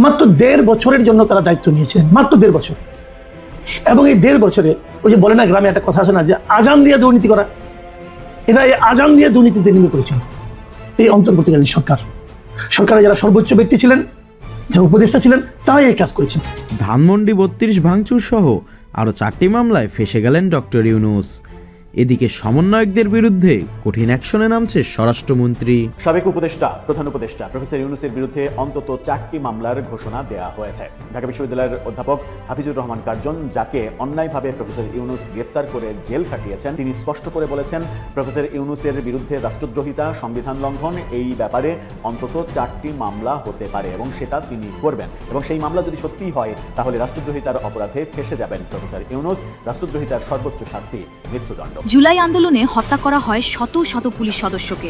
মাত্র 1.5 বছরের জন্য তারা দায়িত্ব নিয়েছিলেন, মাত্র 1.5 বছর। এবং এই 1.5 বছরে ওই যে বলে না গ্রামে একটা কথা আছে না, যে আজান দিয়ে দুর্নীতি করা, এরা এই আজান দিয়ে দুর্নীতিতে নেমে পড়েছিল। এই অন্তর্বর্তীকালীন সরকারে যারা সর্বোচ্চ ব্যক্তি ছিলেন, যারা উপদেষ্টা ছিলেন, তারাই এই কাজ করেছেন। ধানমন্ডি 32 ভাঙচুর সহ আরও 4টি মামলায় ফেঁসে গেলেন ডক্টর ইউনূস। এদিকে সমন্বয়কদের বিরুদ্ধে কঠিন অ্যাকশনে নামছে স্বরাষ্ট্রমন্ত্রী। সাবেক প্রধান উপদেষ্টা প্রফেসর ইউনূসের বিরুদ্ধে অন্তত 4টি মামলার ঘোষণা দেওয়া হয়েছে। ঢাকা বিশ্ববিদ্যালয়ের অধ্যাপক হাফিজুর রহমান কার্জন, যাকে অন্যায়ভাবে প্রফেসর ইউনূস গ্রেপ্তার করে জেল কাটিয়েছেন, তিনি স্পষ্ট করে বলেছেন প্রফেসর ইউনূসের বিরুদ্ধে রাষ্ট্রদ্রোহিতা, সংবিধান লঙ্ঘন, এই ব্যাপারে অন্তত 4টি মামলা হতে পারে এবং সেটা তিনি করবেন। এবং সেই মামলা যদি সত্যিই হয়, তাহলে রাষ্ট্রদ্রোহিতার অপরাধে ফেঁসে যাবেন প্রফেসর ইউনূস। রাষ্ট্রদ্রোহিতার সর্বোচ্চ শাস্তি মৃত্যুদণ্ড। জুলাই আন্দোলনে হত্যা করা হয় শত শত পুলিশ সদস্যকে।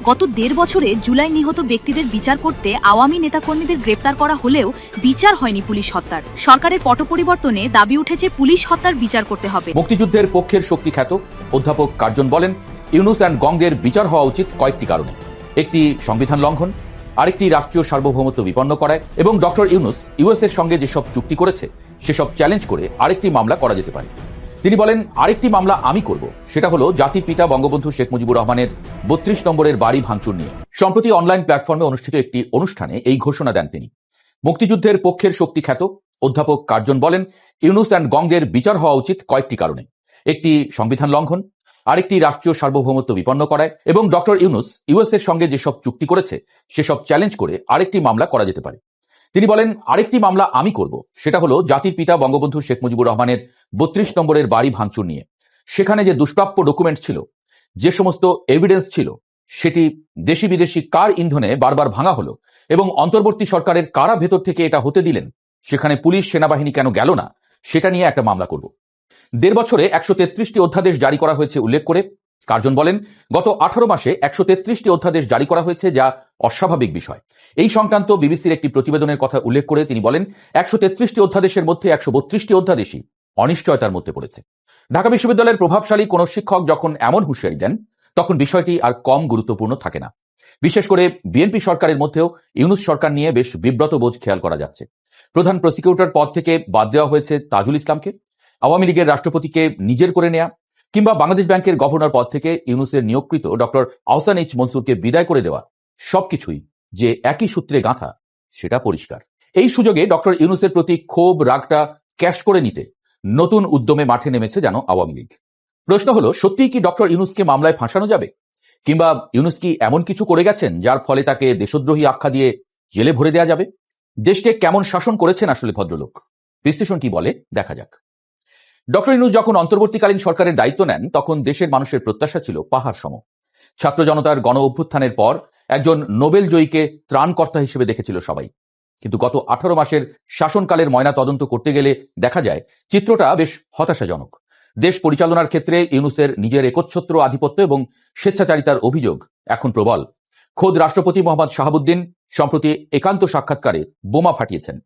গত 1.5 বছরে জুলাই নিহত ব্যক্তিদের বিচার করতে আওয়ামী নেতাকর্মীদের গ্রেপ্তার করা হলেও বিচার হয়নি পুলিশ হত্যার। সরকারের পট পরিবর্তনে দাবি উঠেছে পুলিশ হত্যার বিচার করতে হবে। মুক্তিযুদ্ধের পক্ষের শক্তি খ্যাত অধ্যাপক কার্জন বলেন, ইউনূস অ্যান্ড গংদের বিচার হওয়া উচিত কয়েকটি কারণে। একটি সংবিধান লঙ্ঘন, আরেকটি রাষ্ট্রীয় সার্বভৌমত্ব বিপন্ন করায়, এবং ডক্টর ইউনূস ইউএসের সঙ্গে যেসব চুক্তি করেছে সেসব চ্যালেঞ্জ করে আরেকটি মামলা করা যেতে পারে। তিনি বলেন, আরেকটি মামলা আমি করব, সেটা হলো জাতির পিতা বঙ্গবন্ধু শেখ মুজিবুর রহমানের 32 নম্বরের বাড়ি ভাঙচুর নিয়ে। সম্প্রতি অনলাইন প্ল্যাটফর্মে অনুষ্ঠিত একটি অনুষ্ঠানে এই ঘোষণা দেন তিনি। মুক্তিযুদ্ধের পক্ষের শক্তি খ্যাত অধ্যাপক কার্জন বলেন, ইউনূস অ্যান্ড গংদের বিচার হওয়া উচিত কয়েকটি কারণে। একটি সংবিধান লঙ্ঘন, আরেকটি রাষ্ট্রীয় সার্বভৌমত্ব বিপন্ন করায়, এবং ডক্টর ইউনূস ইউএসের সঙ্গে যেসব চুক্তি করেছে সেসব চ্যালেঞ্জ করে আরেকটি মামলা করা যেতে পারে। তিনি বলেন, আরেকটি মামলা আমি করব, সেটা হলো জাতির পিতা বঙ্গবন্ধু শেখ মুজিবুর রহমানের 32 নম্বরের বাড়ি ভাঙচুর নিয়ে। সেখানে যে দুষ্প্রাপ্য ডকুমেন্ট ছিল, যে সমস্ত এভিডেন্স ছিল, সেটি দেশি বিদেশি কার ইন্ধনে বারবার ভাঙা হলো, এবং অন্তর্বর্তী সরকারের কারা ভেতর থেকে এটা হতে দিলেন, সেখানে পুলিশ সেনাবাহিনী কেন গেল না, সেটা নিয়ে একটা মামলা করব। 1.5 বছরে 133টি অধ্যাদেশ জারি করা হয়েছে উল্লেখ করে কার্জন বলেন, গত 18 মাসে 133টি অধ্যাদেশ জারি করা হয়েছে, যা অস্বাভাবিক বিষয়। এই সংক্রান্ত বিবিসির একটি প্রতিবেদনের কথা উল্লেখ করে তিনি বলেন, 133টি অধ্যাদেশের মধ্যে 132টি অধ্যাদেশই অনিশ্চয়তার মধ্যে পড়েছে। ঢাকা বিশ্ববিদ্যালয়ের প্রভাবশালী কোন শিক্ষক যখন এমন হুঁশিয়ারি দেন, তখন বিষয়টি আর কম গুরুত্বপূর্ণ থাকে না। বিশেষ করে বিএনপি সরকারের মধ্যেও ইউনূস সরকার নিয়ে বেশ বিব্রত বোধ খেয়াল করা যাচ্ছে। প্রধান প্রসিকিউটর পদ থেকে বাদ দেওয়া হয়েছে তাজুল ইসলামকে, আওয়ামী লীগের রাষ্ট্রপতিকে নিজের করে নেয়া, কিংবা বাংলাদেশ ব্যাংকের গভর্নর পদ থেকে ইউনূসের নিয়োগকৃত ডক্টর আহসান এইচ মনসুরকে বিদায় করে দেওয়া, সবকিছুই যে একই সূত্রে গাঁথা, সেটা পরিষ্কার। এই সুযোগে ডক্টর ইউনূসের প্রতি ক্ষোভ রাগটা ক্যাশ করে নিতে নতুন উদ্যমে মাঠে নেমেছে যেন আওয়ামী লীগ। প্রশ্ন হলো, সত্যিই কি ডক্টর ইউনূসকে মামলায় ফাঁসানো যাবে? কিংবা ইউনূস কি এমন কিছু করে গেছেন যার ফলে তাকে দেশদ্রোহী আখ্যা দিয়ে জেলে ভরে দেওয়া যাবে? দেশকে কেমন শাসন করেছেন আসলে ভদ্রলোক? বিশ্লেষণ কি বলে দেখা যাক। ডক্টর ইউনূস যখন অন্তর্বর্তীকালীন সরকারের দায়িত্ব নেন, তখন দেশের মানুষের প্রত্যাশা ছিল পাহাড় সম। ছাত্র জনতার গণ অভ্যুত্থানের পর একজন নোবেল জয়ীকে ত্রাণকর্তা হিসেবে দেখেছিল সবাই। কিন্তু গত 18 মাসের শাসনকালের ময়না তদন্ত করতে গেলে দেখা যায় চিত্রটা বেশ হতাশাজনক। দেশ পরিচালনার ক্ষেত্রে ইউনূসের নিজের একচ্ছত্র আধিপত্য এবং স্বেচ্ছাচারিতার অভিযোগ এখন প্রবল। খোদ রাষ্ট্রপতি মোহাম্মদ শাহাবুদ্দিন সম্প্রতি একান্ত সাক্ষাৎকারে বোমা ফাটিয়েছেন।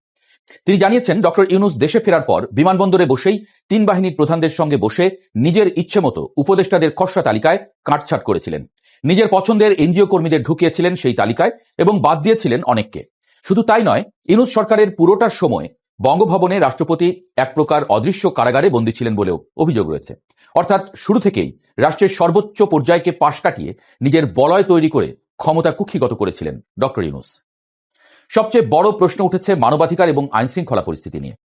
তিনি জানিয়েছেন, ডক্টর ইউনূস দেশে ফেরার পর বিমানবন্দরে বসেই 3 বাহিনীর প্রধানদের সঙ্গে বসে নিজের ইচ্ছে মতো উপদেষ্টাদের খসড়া তালিকায় কাটছাট করেছিলেন। নিজের পছন্দের এনজিও কর্মীদের ঢুকিয়েছিলেন সেই তালিকায় এবং বাদ দিয়েছিলেন অনেককে। শুধু তাই নয়, ইউনূস সরকারের পুরোটার সময় বঙ্গভবনে রাষ্ট্রপতি এক প্রকার অদৃশ্য কারাগারে বন্দী ছিলেন বলেও অভিযোগ রয়েছে। অর্থাৎ শুরু থেকেই রাষ্ট্রের সর্বোচ্চ পর্যায়কে পাশ কাটিয়ে নিজের বলয় তৈরি করে ক্ষমতা কুক্ষিগত করেছিলেন ডক্টর ইউনূস। সবচেয়ে বড় প্রশ্ন উঠেছে মানবাধিকার এবং আইনশৃঙ্খলা পরিস্থিতি নিয়ে।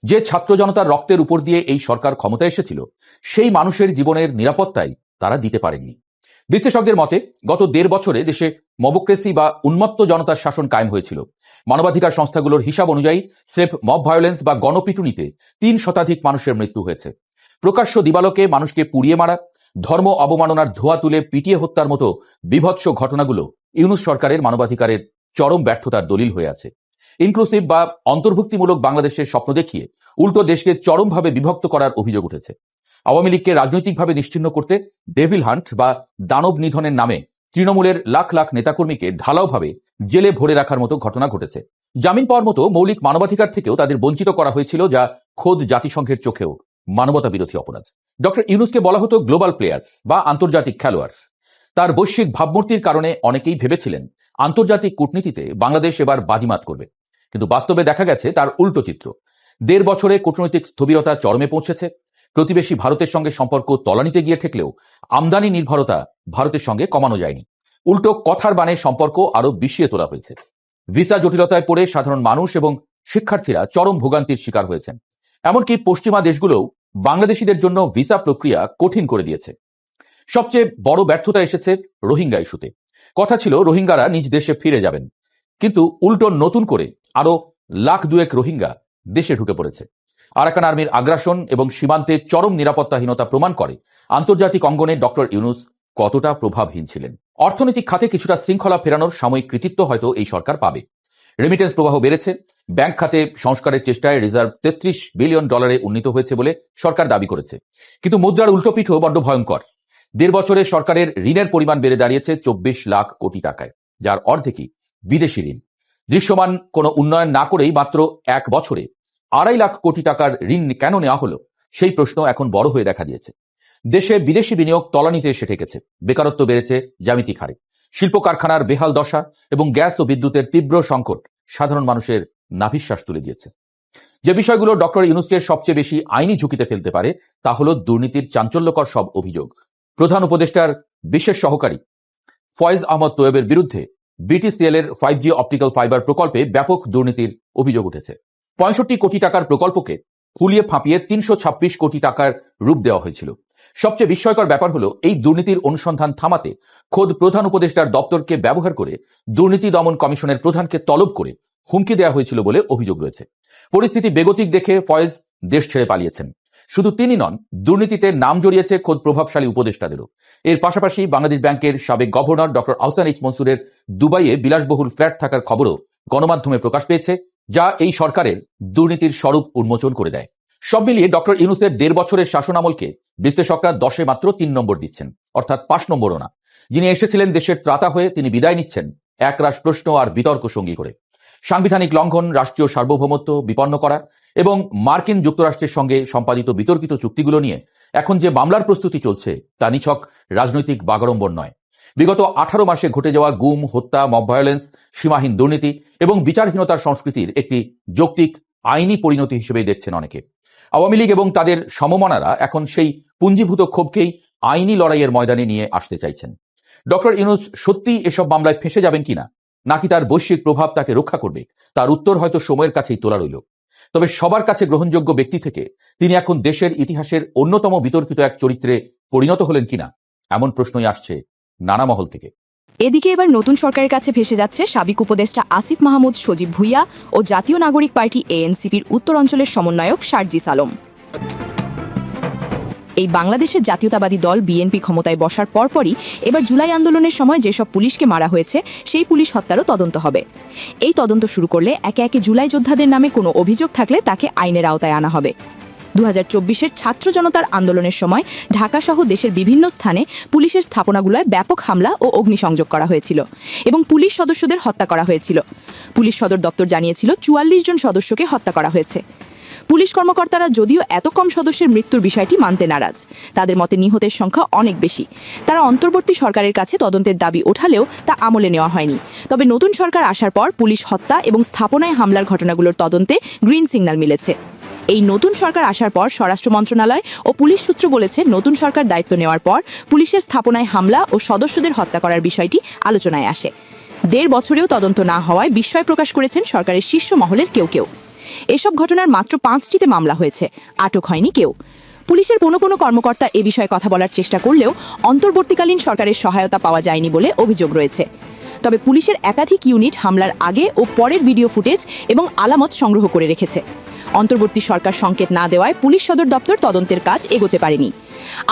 যে ছাত্র জনতার রক্তের উপর দিয়ে এই সরকার ক্ষমতায় এসেছিল, সেই মানুষের জীবনের নিরাপত্তাই তারা দিতে পারেননি। বিশ্লেষকদের মতে গত 1.5 বছরে দেশে মবক্রেসি বা উন্মত্ত জনতার শাসন কায়েম হয়েছিল। মানবাধিকার সংস্থাগুলোর হিসাব অনুযায়ী স্রেফ মব ভায়োলেন্স বা গণপিটুনিতে 3 শতাধিক মানুষের মৃত্যু হয়েছে। প্রকাশ্য দিবালোকে মানুষকে পুড়িয়ে মারা, ধর্ম অবমাননার ধোয়া তুলে পিটিয়ে হত্যার মতো বিভৎস ঘটনাগুলো ইউনূস সরকারের মানবাধিকারের চরম ব্যর্থতার দলিল হয়ে আছে। ইনক্লুসিভ বা অন্তর্ভুক্তিমূলক বাংলাদেশের স্বপ্ন দেখিয়ে উল্টো দেশকে চরমভাবে বিভক্ত করার অভিযোগ উঠেছে। আওয়ামী লীগকে রাজনৈতিকভাবে নিশ্চিহ্ন করতে ডেভিল হান্ট বা দানব নিধনের নামে তৃণমূলের লাখ লাখ নেতাকর্মীকে ঢালাওভাবে জেলে ভরে রাখার মতো ঘটনা ঘটেছে। জামিন পাওয়ার মতো মৌলিক মানবাধিকার থেকেও তাদের বঞ্চিত করা হয়েছিল, যা খোদ জাতিসংঘের চোখেও মানবতা বিরোধী অপরাধ। ডক্টর ইউনূসকে বলা হতো গ্লোবাল প্লেয়ার বা আন্তর্জাতিক খেলোয়াড়। তার বৈশ্বিক ভাবমূর্তির কারণে অনেকেই ভেবেছিলেন আন্তর্জাতিক কূটনীতিতে বাংলাদেশ এবার বাজিমাত করবে। কিন্তু বাস্তবে দেখা গেছে তার উল্টো চিত্র। 1.5 বছরে কূটনৈতিক স্থবিরতা চরমে পৌঁছেছে। প্রতিবেশী ভারতের সঙ্গে সম্পর্ক তলানিতে গিয়ে ঠেকলেও আমদানি নির্ভরতা ভারতের সঙ্গে কমানো যায়নি। উল্টো কথার বানে সম্পর্ক আরো বিষিয়ে তোলা হয়েছে। ভিসা জটিলতায় পড়ে সাধারণ মানুষ এবং শিক্ষার্থীরা চরম ভোগান্তির শিকার হয়েছেন। এমনকি পশ্চিমা দেশগুলোও বাংলাদেশিদের জন্য ভিসা প্রক্রিয়া কঠিন করে দিয়েছে। সবচেয়ে বড় ব্যর্থতা এসেছে রোহিঙ্গা ইস্যুতে। কথা ছিল রোহিঙ্গারা নিজ দেশে ফিরে যাবেন, কিন্তু উল্টো নতুন করে আরো 1,2 রোহিঙ্গা দেশে ঢুকে পড়েছে। আরাকান আর্মির আগ্রাসন এবং সীমান্তে চরম নিরাপত্তাহীনতা প্রমাণ করে আন্তর্জাতিক অঙ্গনে ডক্টর ইউনূস কতটা প্রভাবহীন ছিলেন। অর্থনৈতিক খাতে কিছুটা শৃঙ্খলা ফেরানোর সাময়িক কৃতিত্ব হয়তো এই সরকার পাবে। রেমিটেন্স প্রবাহ বেড়েছে। ব্যাংক খাতে সংস্কারের চেষ্টায় রিজার্ভ $33 বিলিয়ন উন্নীত হয়েছে বলে সরকার দাবি করেছে। কিন্তু মুদ্রার উল্টোপিঠও বড্ড ভয়ঙ্কর। 1.5 বছরে সরকারের ঋণের পরিমাণ বেড়ে দাঁড়িয়েছে 24 লাখ কোটি টাকায়, যার অর্ধেকই বিদেশি ঋণ। দৃশ্যমান কোনো উন্নয়ন না করেই মাত্র 1 বছরে 2.5 লাখ কোটি টাকার ঋণ কেন নেওয়া হলো, সেই প্রশ্ন এখন বড় হয়ে দেখা দিয়েছে। দেশে বিদেশি বিনিয়োগ তলানিতে এসে ঠেকেছে। বেকারত্ব বেড়েছে জ্যামিতিক হারে। শিল্প কারখানার বেহাল দশা এবং গ্যাস ও বিদ্যুতের তীব্র সংকট সাধারণ মানুষের নাভিশ্বাস তুলে দিয়েছে। যে বিষয়গুলো ডক্টর ইউনূসকে সবচেয়ে বেশি আইনি ঝুঁকিতে ফেলতে পারে তা হলো দুর্নীতির চাঞ্চল্যকর সব অভিযোগ। প্রধান উপদেষ্টার বিশেষ সহকারী ফয়েজ আহমদ তোয়েবের বিরুদ্ধে বিটিসিএল এর 5G অপটিক্যাল ফাইবার প্রকল্পে ব্যাপক দুর্নীতির অভিযোগ উঠেছে। 65 কোটি টাকার প্রকল্পকে ফুলিয়ে ফাঁপিয়ে 326 কোটি টাকার রূপ দেওয়া হয়েছিল। সবচেয়ে বিস্ময়কর ব্যাপার হলো এই দুর্নীতির অনুসন্ধান থামাতে খোদ প্রধান উপদেষ্টার দপ্তরকে ব্যবহার করে দুর্নীতি দমন কমিশনের প্রধানকে তলব করে হুমকি দেওয়া হয়েছিল বলে অভিযোগ রয়েছে। পরিস্থিতি বেগতিক দেখে ফয়েজ দেশ ছেড়ে পালিয়েছেন। শুধু তিনি নন, দুর্নীতিতে নাম জড়িয়েছে খোদ প্রভাবশালী উপদেষ্টাদেরও। এর পাশাপাশি বাংলাদেশ ব্যাংকের সাবেক গভর্নর ডক্টর আহসান এইচ মনসুরের দুবাইয়ে বিলাসবহুল ফ্ল্যাট থাকার খবরও গণমাধ্যমে প্রকাশ পেয়েছে, যা এই সরকারের দুর্নীতির স্বরূপ উন্মোচন করে দেয়। সব মিলিয়ে ডক্টর ইউনূসের 1.5 বছরের শাসন আমলকে বিশ্লেষকরা 10-এ মাত্র 3 নম্বর দিচ্ছেন, অর্থাৎ 5 নম্বরও না। যিনি এসেছিলেন দেশের ত্রাতা হয়ে, তিনি বিদায় নিচ্ছেন একরাশ প্রশ্ন আর বিতর্ক সঙ্গী করে। সাংবিধানিক লঙ্ঘন, রাষ্ট্রীয় সার্বভৌমত্ব বিপন্ন করা এবং মার্কিন যুক্তরাষ্ট্রের সঙ্গে সম্পাদিত বিতর্কিত চুক্তিগুলো নিয়ে এখন যে মামলার প্রস্তুতি চলছে তা নিছক রাজনৈতিক বাগাড়ম্বর নয়। বিগত 18 মাসে ঘটে যাওয়া গুম, হত্যা, মব ভায়োলেন্স, সীমাহীন দুর্নীতি এবং বিচারহীনতার সংস্কৃতির একটি যৌক্তিক আইনি পরিণতি হিসেবেই দেখছেন অনেকে। আওয়ামী লীগ এবং তাদের সমমনারা এখন সেই পুঞ্জীভূত ক্ষোভকেই আইনি লড়াইয়ের ময়দানে নিয়ে আসতে চাইছেন। ডক্টর ইউনূস সত্যি এসব মামলায় ফেঁসে যাবেন কিনা, নাকি তার বৈশ্বিক প্রভাব তাকে রক্ষা করবে, তার উত্তর হয়তো সময়ের কাছেই তোলা রইল। তবে সবার কাছে গ্রহণযোগ্য ব্যক্তি থেকে তিনি এখন দেশের ইতিহাসের অন্যতম বিতর্কিত এক চরিত্রে পরিণত হলেন কিনা, এমন প্রশ্নই আসছে নানা মহল থেকে। এদিকে এবার নতুন সরকারের কাছে ভেসে যাচ্ছে সাবেক উপদেষ্টা আসিফ মাহমুদ সজীব ভুইয়া ও জাতীয় নাগরিক পার্টি এএনসিপির উত্তর অঞ্চলের সমন্বয়ক শারজিস আলম। এই বাংলাদেশের জাতীয়তাবাদী দল বিএনপি ক্ষমতায় বসার পরপরই এবার জুলাই আন্দোলনের সময় যেসব পুলিশকে মারা হয়েছে সেই পুলিশ হত্যারও তদন্ত হবে। এই তদন্ত শুরু করলে একে একে জুলাই যোদ্ধাদের নামে কোনো অভিযোগ থাকলে তাকে আইনের আওতায় আনা হবে। 2024-এর ছাত্র জনতার আন্দোলনের সময় ঢাকাসহ দেশের বিভিন্ন স্থানে পুলিশের স্থাপনাগুলোয় ব্যাপক হামলা ও অগ্নিসংযোগ করা হয়েছিল এবং পুলিশ সদস্যদের হত্যা করা হয়েছিল। পুলিশ সদর দপ্তর জানিয়েছিল 44 জন সদস্যকে হত্যা করা হয়েছে। পুলিশ কর্মকর্তারা যদিও এত কম সদস্যের মৃত্যুর বিষয়টি মানতে নারাজ। তাদের মতে নিহতের সংখ্যা অনেক বেশি। তারা অন্তর্বর্তী সরকারের কাছে তদন্তের দাবি ওঠালেও তা আমলে নেওয়া হয়নি। তবে নতুন সরকার আসার পর পুলিশ হত্যা এবং স্থাপনায় হামলার ঘটনাগুলোর তদন্তে গ্রিন সিগন্যাল মিলেছে। এই নতুন সরকার আসার পর স্বরাষ্ট্র মন্ত্রণালয় ও পুলিশ সূত্র বলেছে, নতুন সরকার দায়িত্ব নেওয়ার পর পুলিশের স্থাপনায় হামলা ও সদস্যদের হত্যা করার বিষয়টি আলোচনায় আসে। 1.5 বছরেও তদন্ত না হওয়ায় বিস্ময় প্রকাশ করেছেন সরকারের শীর্ষ মহলের কেউ কেউ। এসব ঘটনার মাত্র 5টিতে মামলা হয়েছে, আটক হয়নি কেউ। পুলিশের কোনো কর্মকর্তা এ বিষয়ে কথা বলার চেষ্টা করলেও অন্তর্বর্তীকালীন সরকারের সহায়তা পাওয়া যায়নি বলে অভিযোগ রয়েছে। তবে পুলিশের একাধিক ইউনিট হামলার আগে ও পরের ভিডিও ফুটেজ এবং আলামত সংগ্রহ করে রেখেছে। অন্তর্বর্তী সরকার সংকেত না দেওয়ায় পুলিশ সদর দপ্তর তদন্তের কাজ এগোতে পারেনি।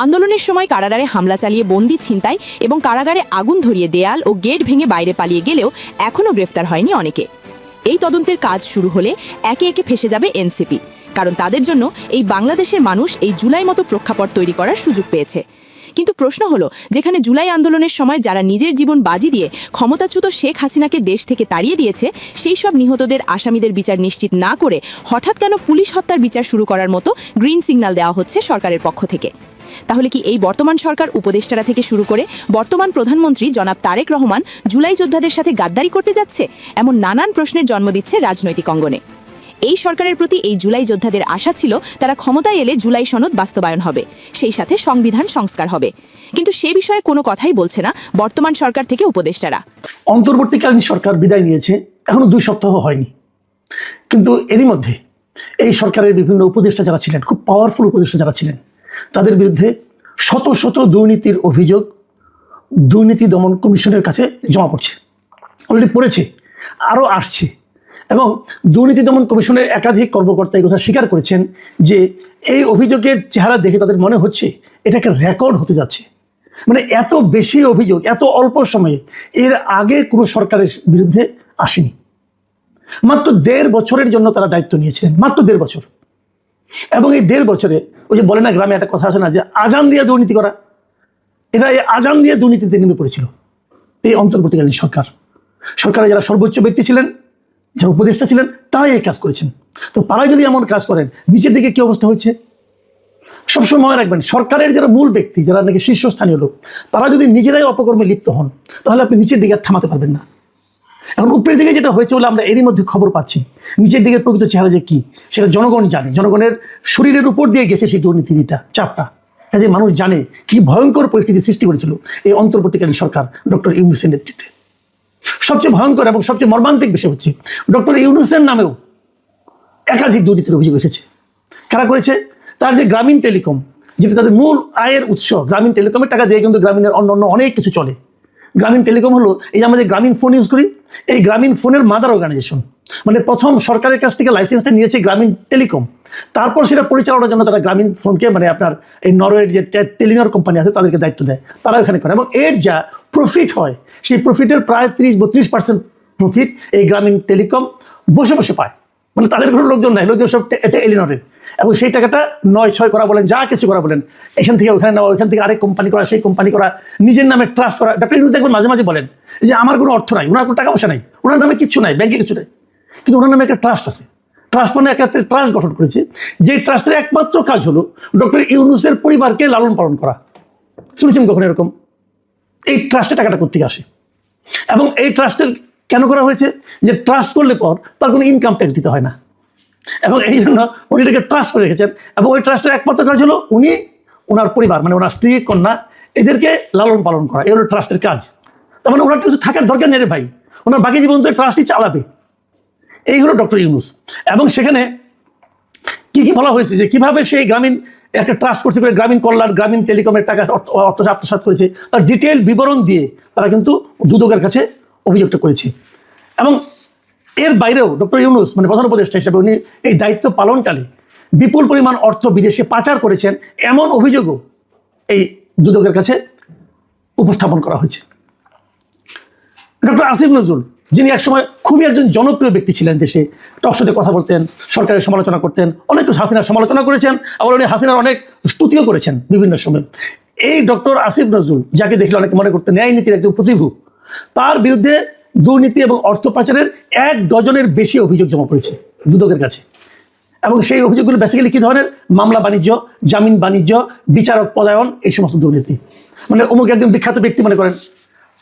আন্দোলনের সময় কারাগারে হামলা চালিয়ে বন্দী ছিনতাই এবং কারাগারে আগুন ধরিয়ে দেয়াল ও গেট ভেঙে বাইরে পালিয়ে গেলেও এখনও গ্রেফতার হয়নি অনেকে। এই তদন্তের কাজ শুরু হলে একে একে ফেসে যাবে এনসিপি, কারণ তাদের জন্য এই বাংলাদেশের মানুষ এই জুলাই মতো প্রেক্ষাপট তৈরি করার সুযোগ পেয়েছে। কিন্তু প্রশ্ন হলো, যেখানে জুলাই আন্দোলনের সময় যারা নিজের জীবন বাজি দিয়ে ক্ষমতাচ্যুত শেখ হাসিনাকে দেশ থেকে তাড়িয়ে দিয়েছে, সেই সব নিহতদের আসামিদের বিচার নিশ্চিত না করে হঠাৎ কেন পুলিশ হত্যার বিচার শুরু করার মতো গ্রিন সিগন্যাল দেওয়া হচ্ছে সরকারের পক্ষ থেকে? তাহলে কি এই বর্তমান সরকার উপদেষ্টারা থেকে শুরু করে বর্তমান প্রধানমন্ত্রী জনাব তারেক রহমান জুলাই যোদ্ধাদের সাথে গাদ্দারি করতে যাচ্ছে? এমন নানান প্রশ্নের জন্ম দিচ্ছে রাজনৈতিক অঙ্গনে। এই সরকারের প্রতি এই জুলাই যোদ্ধাদের আশা ছিল তারা ক্ষমতায় এলে জুলাই সনদ বাস্তবায়ন হবে, সেই সাথে সংবিধান সংস্কার হবে, কিন্তু সে বিষয়ে কোনো কথাই বলছে না বর্তমান সরকার থেকে উপদেষ্টারা। অন্তর্বর্তীকালীন সরকার বিদায় নিয়েছে, এখনো 2 সপ্তাহ হয়নি, কিন্তু এরই মধ্যে এই সরকারের বিভিন্ন উপদেষ্টা যারা ছিলেন, খুব পাওয়ারফুল উপদেষ্টা যারা ছিলেন, তাদের বিরুদ্ধে শত শত দুর্নীতির অভিযোগ দুর্নীতি দমন কমিশনের কাছে জমা পড়ছে, অলরেডি পড়েছে, আরও আসছে। এবং দুর্নীতি দমন কমিশনের একাধিক কর্মকর্তা এই কথা স্বীকার করেছেন যে এই অভিযোগের চেহারা দেখে তাদের মনে হচ্ছে এটাকে রেকর্ড হতে যাচ্ছে। মানে এত বেশি অভিযোগ এত অল্প সময়ে এর আগে কোনো সরকারের বিরুদ্ধে আসেনি। মাত্র 1.5 বছরের জন্য তারা দায়িত্ব নিয়েছিলেন, মাত্র 1.5 বছর। এবং এই 1.5 বছরে ওই যে বলে না গ্রামে একটা কথা আছে না, যে আজান দিয়ে দুর্নীতি করা, এরা এই আজান দিয়ে দুর্নীতিতে নেমে পড়েছিল এই অন্তর্বর্তীকালীন সরকারে যারা সর্বোচ্চ ব্যক্তি ছিলেন, যারা উপদেষ্টা ছিলেন, তারাই এই কাজ করেছেন। তো তারাই যদি এমন কাজ করেন, নিচের দিকে কি অবস্থা হচ্ছে সবসময় মনে রাখবেন। সরকারের যারা মূল ব্যক্তি, যারা নাকি শীর্ষস্থানীয় লোক, তারা যদি নিজেরাই অপকর্মে লিপ্ত হন, তাহলে আপনি নিচের দিকে আর থামাতে পারবেন না। এখন উপরের দিকে যেটা হয়েছে বলে আমরা এরই মধ্যে খবর পাচ্ছি, নিচের দিকের প্রকৃত চেহারা যে কি সেটা জনগণ জানে। জনগণের শরীরের উপর দিয়ে গেছে সেই দুর্নীতিটা, চাপটা, কাজে মানুষ জানে কি ভয়ঙ্কর পরিস্থিতি সৃষ্টি করেছিল এই অন্তর্বর্তীকালীন সরকার ডক্টর ইউনূসের নেতৃত্বে। সবচেয়ে ভয়ঙ্কর এবং সবচেয়ে মর্মান্তিক বিষয় হচ্ছে ডক্টর ইউনূসের নামেও একাধিক দুর্নীতির অভিযোগ এসেছে। কারা করেছে? তার যে গ্রামীণ টেলিকম, যেটা তাদের মূল আয়ের উৎস, গ্রামীণ টেলিকমের টাকা দিয়ে কিন্তু গ্রামীণের অন্য অনেক কিছু চলে। গ্রামীণ টেলিকম হলো এই যে আমরা যে গ্রামীণ ফোন ইউজ করি, এই গ্রামীণ ফোনের মাদার অর্গানাইজেশন। মানে প্রথম সরকারের কাছ থেকে লাইসেন্সটা নিয়েছে গ্রামীণ টেলিকম, তারপর সেটা পরিচালনার জন্য তারা গ্রামীণ ফোনকে, মানে আপনার এই নরওয়ের যে টেলিনর কোম্পানি আছে তাদেরকে দায়িত্ব দেয়, তারা ওখানে করে। এবং এর যা প্রফিট হয়, সেই প্রফিটের প্রায় 30-32% প্রফিট এই গ্রামীণ টেলিকম বসে বসে পায়। মানে তাদের কোনো লোকজন নাই, লোকজন সব এটা এলিনরের। এবং সেই টাকাটা 9-6 করা বলেন, যা কিছু করা বলেন, এখান থেকে ওখানে নেওয়া, ওখান থেকে আরেক কোম্পানি করা, সেই কোম্পানি করা, নিজের নামে ট্রাস্ট করা। ডক্টর ইউনূস দেখবেন মাঝে মাঝে বলেন যে আমার কোনো অর্থ নাই, ওনার কোনো টাকা পয়সা নাই, ওনার নামে কিচ্ছু নাই, ব্যাংকে কিছু নাই, কিন্তু ওনার নামে একটা ট্রাস্ট আছে। ট্রাস্ট মানে একটা ট্রাস্ট গঠন করেছে, যে ট্রাস্টের একমাত্র কাজ হলো ডক্টর ইউনূসের পরিবারকে লালন পালন করা। শুনেছেন কখন এরকম? এই ট্রাস্টে টাকাটা কোত্থেকে আসে? এবং এই ট্রাস্টের কেন করা হয়েছে? যে ট্রাস্ট করলে পর তার কোনো ইনকাম ট্যাক্স দিতে হয় না, এবং এই জন্য উনি এটাকে ট্রাস্ট করে রেখেছেন। এবং ওই ট্রাস্টের একমাত্র কাজ হলো উনি, ওনার পরিবার, মানে ওনার স্ত্রী, কন্যা, এদেরকে লালন পালন করা। এই হলো ট্রাস্টের কাজ। তার মানে ওনার কিছু থাকার দরকার নেই রে ভাই, ওনার বাকি জীবন তো ট্রাস্টই চালাবে। এই হলো ডক্টর ইউনূস। এবং সেখানে কি কি বলা হয়েছে, যে কীভাবে সেই গ্রামীণ একটা ট্রাস্ট করছে, করে গ্রামীণ কল্যাণ, গ্রামীণ টেলিকমের টাকা অর্থ আত্মসাৎ করেছে, তার ডিটেল বিবরণ দিয়ে তারা কিন্তু দুদকের কাছে অভিযোগটা করেছে। এবং এর বাইরেও ডক্টর ইউনূস, মানে প্রধান উপদেষ্টা হিসেবে, উনি এই দায়িত্ব পালনকালে বিপুল পরিমাণ অর্থ বিদেশে পাচার করেছেন, এমন অভিযোগও এই দুদকের কাছে উপস্থাপন করা হয়েছে। ডক্টর আসিফ নজরুল, যিনি একসময় খুবই একজন জনপ্রিয় ব্যক্তি ছিলেন দেশে, টকশোতে কথা বলতেন, সরকারের সমালোচনা করতেন, অনেক হাসিনার সমালোচনা করেছেন, আবার উনি হাসিনার অনেক স্তুতিও করেছেন বিভিন্ন সময়। এই ডক্টর আসিফ নজরুল, যাকে দেখলে অনেকে মনে করতেন ন্যায় নীতির একজন প্রতিভূ, তার বিরুদ্ধে দুর্নীতি এবং অর্থ পাচারের 1 ডজনের বেশি অভিযোগ জমা পড়েছে দুদকের কাছে। এবং সেই অভিযোগগুলো বেসিক্যালি কী ধরনের? মামলা বাণিজ্য, জামিন বাণিজ্য, বিচারক পদায়ন, এই সমস্ত দুর্নীতি। মানে অমুক একজন বিখ্যাত ব্যক্তি মনে করেন,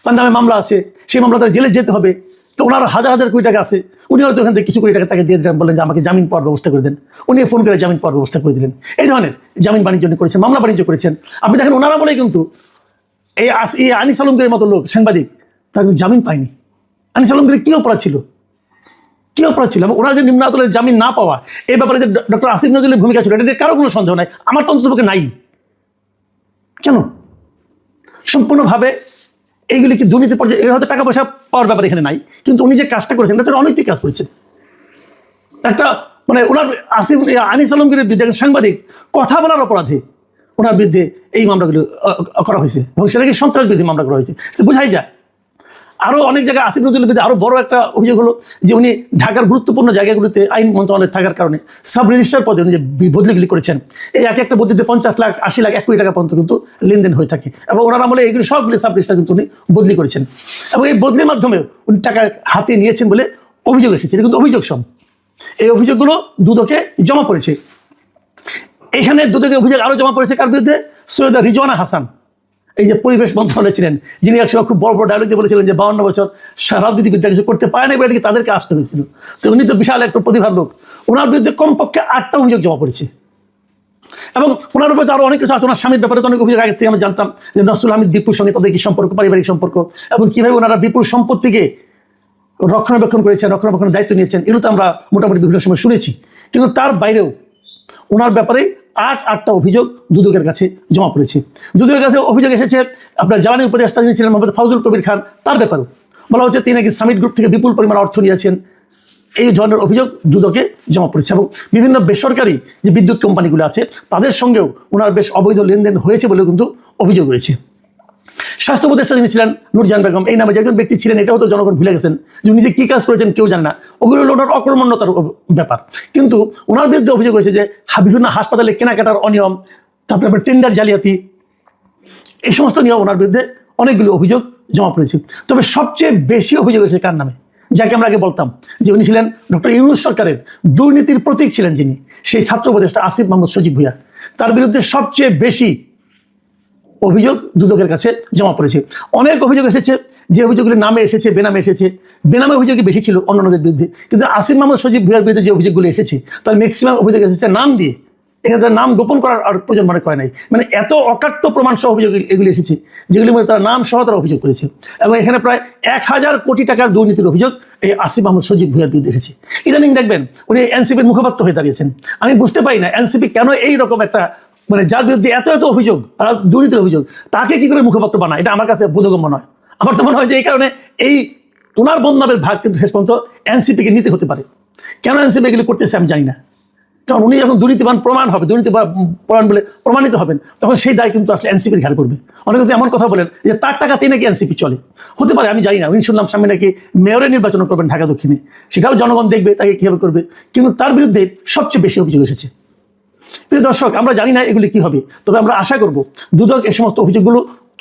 তার নামে মামলা আছে, সেই মামলা তার জেলে যেতে হবে, তো ওনার হাজার হাজার কোটি টাকা আছে, উনি হয়তো ওখান থেকে কিছু কোটি টাকা তাকে দিয়ে দিলেন, বললেন যে আমাকে জামিন পাওয়ার ব্যবস্থা করে দেন, উনি ফোন করে জামিন পাওয়ার ব্যবস্থা করে দিলেন। এই ধরনের জামিন বাণিজ্য করেছেন, মামলা বাণিজ্য করেছেন। আপনি দেখেন ওনারা বলে কিন্তু এই আনিস আলমগীরের মতো লোক, সাংবাদিক, তারা কিন্তু জামিন পায়নি। আনিস আলমগীরের কী অপরাধ ছিল, কী অপরাধ ছিল? এবং ওনার যে নিম্ন আদালতের জামিন না পাওয়া, এই ব্যাপারে যে ডক্টর আসিফ নজরুলের ভূমিকা ছিল, এটা কারো কোনো সন্দেহ নাই, আমার তো অন্ততপক্ষে নাই। কেন? সম্পূর্ণভাবে এইগুলি কি দুর্নীতি পর্যায়ে? এর হয়তো টাকা পয়সা পাওয়ার ব্যাপার এখানে নাই, কিন্তু উনি যে কাজটা করেছেন এটা তো অনৈতিক কাজ করেছেন। একটা মানে ওনার আনিস আলমগীরের বিরুদ্ধে সাংবাদিক কথা বলার অপরাধে ওনার বিরুদ্ধে এই মামলাগুলো করা হয়েছে, এবং সেটাকে সন্ত্রাস বিরোধী মামলা করা হয়েছে, বোঝাই যায়। আরও অনেক জায়গায় আসিফ নজরুলের বিরুদ্ধে আরও বড় একটা অভিযোগ হলো যে উনি ঢাকার গুরুত্বপূর্ণ জায়গাগুলিতে আইন মন্ত্রণালয়ে থাকার কারণে সাব রেজিস্ট্রার পদে উনি যে বদলিগুলি করেছেন, এই এক একটা বদলিতে 50 লাখ, 80 লাখ, 1 কোটি টাকা পর্যন্ত কিন্তু লেনদেন হয়ে থাকে। এবং ওনার আমলে এইগুলি সবগুলি সাব রেজিস্ট্রার কিন্তু উনি বদলি করেছেন, এবং এই বদলির মাধ্যমে উনি টাকা হাতে নিয়েছেন বলে অভিযোগ এসেছে। এটা কিন্তু অভিযোগ সব, এই অভিযোগগুলো দুদকে জমা পড়েছে। এখানে দুদকে অভিযোগ আরও জমা পড়েছে কার বিরুদ্ধে? সৈয়দা রিজওয়ানা হাসান, এই যে পরিবেশ মন্ত্রণালয়ে ছিলেন, যিনি একসময় খুব বড় বড় ডায়লগ দিয়ে বলেছিলেন যে 52 বছর রাজনীতিবিদ্যা কিছু করতে পারে না, এবার তাদেরকে আসতে হয়েছিল। তো উনি তো বিশাল একটা প্রতিভার লোক, ওনার বিরুদ্ধে কমপক্ষে 8টা অভিযোগ জমা পড়েছে। এবং ওনার উপরে আরও অনেক কিছু আছে, ওনার স্বামীর ব্যাপারে তো অনেক অভিযোগ আগে থেকে আমরা জানতাম, যে নসরুল হামিদ বিপুর সঙ্গে তাদের কি সম্পর্ক, পারিবারিক সম্পর্ক, এবং কীভাবে ওনারা বিপুর সম্পত্তিকে রক্ষণাবেক্ষণ করেছেন, রক্ষণাবেক্ষণের দায়িত্ব নিয়েছেন, এগুলো তো আমরা মোটামুটি বিভিন্ন সময় শুনেছি। কিন্তু তার বাইরেও ওনার ব্যাপারে 8টা অভিযোগ দুদকের কাছে জমা পড়েছে। দুদকের কাছে অভিযোগ এসেছে আপনার জ্বালানি উপদেষ্টা যিনি ছিলেন মোহাম্মদ ফাউজুল কবির খান, তার ব্যাপারেও বলা হচ্ছে তিনি নাকি সামিট গ্রুপ থেকে বিপুল পরিমাণ অর্থ নিয়েছেন। এই ধরনের অভিযোগ দুদকে জমা পড়েছে। এবং বিভিন্ন বেসরকারি যে বিদ্যুৎ কোম্পানিগুলো আছে তাদের সঙ্গেও ওনার বেশ অবৈধ লেনদেন হয়েছে বলেও কিন্তু অভিযোগ রয়েছে। স্বাস্থ্য উপদেষ্টা যিনি ছিলেন নূরজাহান বেগম, এই নামে যে একজন ব্যক্তি ছিলেন, এটাও তো জনগণ ভুলে গেছেন, যে উনি যে কী কাজ করেছেন কেউ জানে না। ওগুলো হলো ওনার অকর্মণ্যতার ব্যাপার। কিন্তু ওনার বিরুদ্ধে অভিযোগ হয়েছে যে বিভিন্ন হাসপাতালে কেনাকাটার অনিয়ম, তারপরে আপনার টেন্ডার জালিয়াতি, এই সমস্ত নিয়ে ওনার বিরুদ্ধে অনেকগুলো অভিযোগ জমা পড়েছে। তবে সবচেয়ে বেশি অভিযোগ হয়েছে কার নামে, যাকে আমরা আগে বলতাম যে উনি ছিলেন ডক্টর ইউনূস সরকারের দুর্নীতির প্রতীক ছিলেন, যিনি সেই ছাত্র উপদেষ্টা আসিফ মাহমুদ সজীব ভুঁইয়া, তার বিরুদ্ধে সবচেয়ে বেশি অভিযোগ দুদকের কাছে জমা পড়েছে। অনেক অভিযোগ এসেছে, যে অভিযোগগুলি নামে এসেছে, বেনামে এসেছে। বেনামে অভিযোগই বেশি ছিল অন্যান্যদের বিরুদ্ধে, কিন্তু আসিফ মাহমুদ সজীব ভুঁইয়ার বিরুদ্ধে যে অভিযোগগুলি এসেছে তার ম্যাক্সিমাম অভিযোগ এসেছে নাম দিয়ে। এখানে তার নাম গোপন করার আর প্রয়োজন মনে করে নাই, মানে এত অকাট্য প্রমাণ সহ অভিযোগ এগুলি এসেছে, যেগুলির মধ্যে তারা নাম সহ তারা অভিযোগ করেছে। এবং এখানে প্রায় 1000 কোটি টাকার দুর্নীতির অভিযোগ এই আসিফ মাহমুদ সজীব ভুঁইয়ার বিরুদ্ধে এসেছে। ইদানিং দেখবেন উনি এনসিপির মুখপাত্র হয়ে দাঁড়িয়েছেন। আমি বুঝতে পারি না এনসিপি কেন এই রকম একটা, মানে যার বিরুদ্ধে এত এত অভিযোগ আর দুর্নীতির অভিযোগ, তাকে কি করে মুখপাত্র বানায়, এটা আমার কাছে বোধগম্য নয়। আমার তো মনে হয় যে এই কারণে এই ওনার বদনামের ভাগ কিন্তু শেষ পর্যন্ত এনসিপিকে নিতে হতে পারে। কেন এনসিপি এগুলি করতেছে আমি জানি না, কারণ উনি যখন দুর্নীতিবান প্রমাণ হবে, দুর্নীতিবান বলে প্রমাণিত হবেন, তখন সেই দায় কিন্তু আসলে এনসিপির ঘাড়ে পড়বে। অনেকে এমন কথা বলেন যে তার টাকাতেই নাকি এনসিপি চলে, হতে পারে আমি জানি না। উনি শুনলাম সামনে নাকি মেয়রের নির্বাচন করবেন ঢাকা দক্ষিণে, সেটাও জনগণ দেখবে তাকে কীভাবে করবে, কিন্তু তার বিরুদ্ধে সবচেয়ে বেশি অভিযোগ এসেছে। প্রিয় দর্শক, আমরা জানি না এগুলি কী হবে, তবে আমরা আশা করব দুদক এই সমস্ত অভিযোগগুলো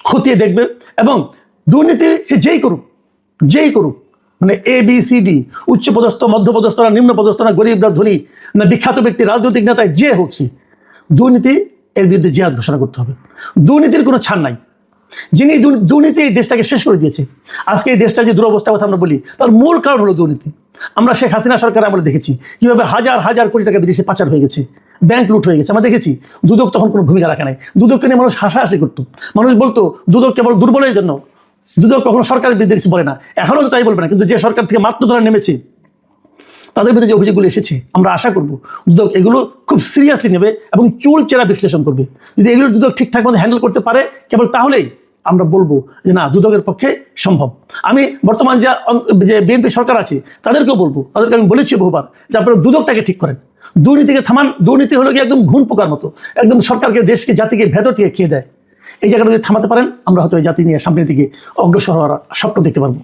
খতিয়ে দেখবে এবং দুর্নীতি সে যেই করুক, মানে ABCD, উচ্চপদস্থ, মধ্যপদস্থ না, নিম্নপদস্থ না, গরিব না ধনী না, বিখ্যাত ব্যক্তি, রাজনৈতিক নেতায় যে হোক, সে দুর্নীতি এর বিরুদ্ধে জিহাদ ঘোষণা করতে হবে। দুর্নীতির কোনো ছাড় নাই। যিনি দুর্নীতি এই দেশটাকে শেষ করে দিয়েছে, আজকে এই দেশটার যে দুরবস্থার কথা আমরা বলি, তার মূল কারণ হলো দুর্নীতি। আমরা শেখ হাসিনা সরকার আমরা দেখেছি কীভাবে হাজার হাজার কোটি টাকা বিদেশে পাচার হয়ে গেছে, ব্যাংক লুট হয়ে গেছে। আমরা দেখেছি দুদক তখন কোনো ভূমিকা রাখে নাই। দুদককে নিয়ে মানুষ হাসাহাসি করতো, মানুষ বলতো দুদক কেবল দুর্বলের জন্য, দুদক কখনো সরকারের বিরুদ্ধে কিছু বলে না, এখনও তো তাই বলবে না। কিন্তু যে সরকার থেকে মাত্র ধরা নেমেছে, তাদের বিরুদ্ধে যে অভিযোগগুলো এসেছে, আমরা আশা করব দুদক এগুলো খুব সিরিয়াসলি নেবে এবং চুলচেরা বিশ্লেষণ করবে। যদি এগুলো দুদক ঠিকঠাক মতো হ্যান্ডেল করতে পারে, কেবল তাহলেই আমরা বলবো যে না, দুদকের পক্ষে সম্ভব। আমি বর্তমান যে বিএনপি সরকার আছে তাদেরকেও বলবো, তাদেরকে আমি বলেছি বহুবার, যে আপনারা দুদকটাকে ঠিক করেন, দুর্নীতিকে থামান। দুর্নীতি হলো কি একদম ঘুণ পোকার মতো, একদম সরকারকে, দেশকে, জাতিকে ভেতর থেকে খেয়ে দেয়। এই জায়গাটা যদি থামাতে পারেন, আমরা হয়তো এই জাতি নিয়ে সামনের দিকে অগ্রসর হওয়ার স্বপ্ন দেখতে পারবো।